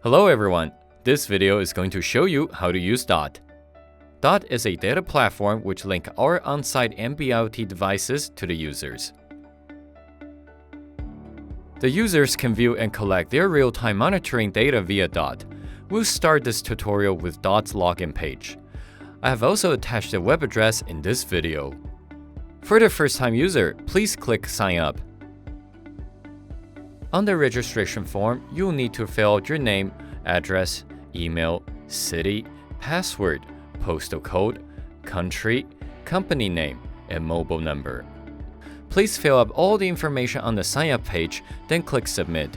Hello everyone, this video is going to show you how to use Dot. Dot is a data platform which links our on-site NB-IoT devices to the users. The users can view and collect their real-time monitoring data via Dot. We'll start this tutorial with Dot's login page. I have also attached a web address in this video. For the first-time user, please click Sign Up. On the registration form, you'll need to fill out your name, address, email, city, password, postal code, country, company name, and mobile number. Please fill up all the information on the sign up page, then click Submit.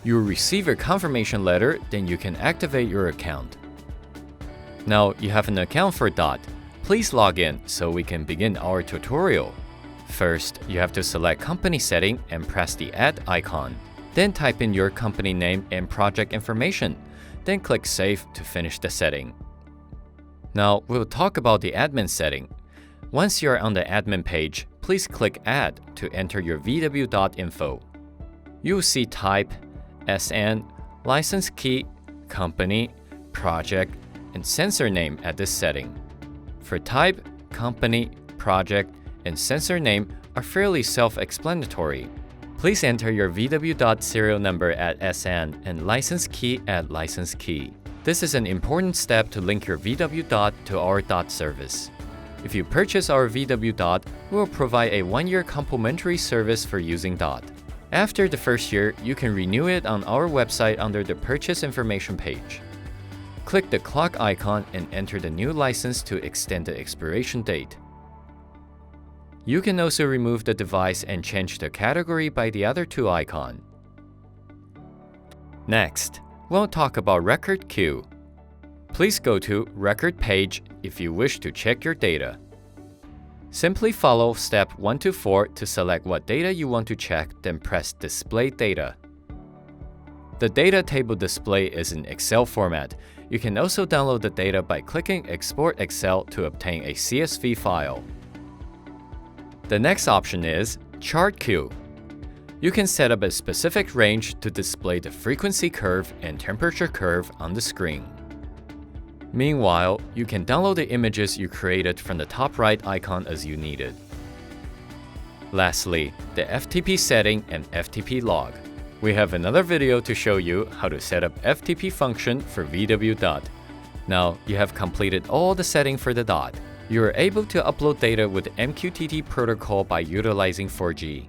You'll receive a confirmation letter, then you can activate your account. Now you have an account for Dot. Please log in so we can begin our tutorial. First, you have to select Company Setting and press the Add icon. Then type in your company name and project information. Then click Save to finish the setting. Now, we'll talk about the admin setting. Once you're on the admin page, please click Add to enter your VWdot info. You'll see Type, SN, License Key, Company, Project, and Sensor Name at this setting. For Type, Company, Project, and Sensor Name are fairly self-explanatory. Please enter your VWdot serial number at SN and license key at license key. This is an important step to link your VWdot to our Dot service. If you purchase our VWdot, we will provide a 1-year complimentary service for using Dot. After the first year, you can renew it on our website under the Purchase Information page. Click the clock icon and enter the new license to extend the expiration date. You can also remove the device and change the category by the other two icons. Next, we'll talk about Record Queue. Please go to Record page if you wish to check your data. Simply follow step 1 to 4 to select what data you want to check, then press Display Data. The data table display is in Excel format. You can also download the data by clicking Export Excel to obtain a CSV file. The next option is Chart Queue. You can set up a specific range to display the frequency curve and temperature curve on the screen. Meanwhile, you can download the images you created from the top right icon as you need it. Lastly, the FTP setting and FTP log. We have another video to show you how to set up FTP function for VWdot. Now you have completed all the setting for the Dot. You are able to upload data with MQTT protocol by utilizing 4G.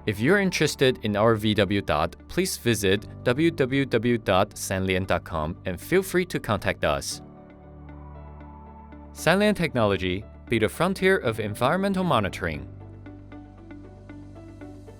If you're interested in our VWdot, please visit www.sanlien.com and feel free to contact us. Sanlien Technology, be the frontier of environmental monitoring.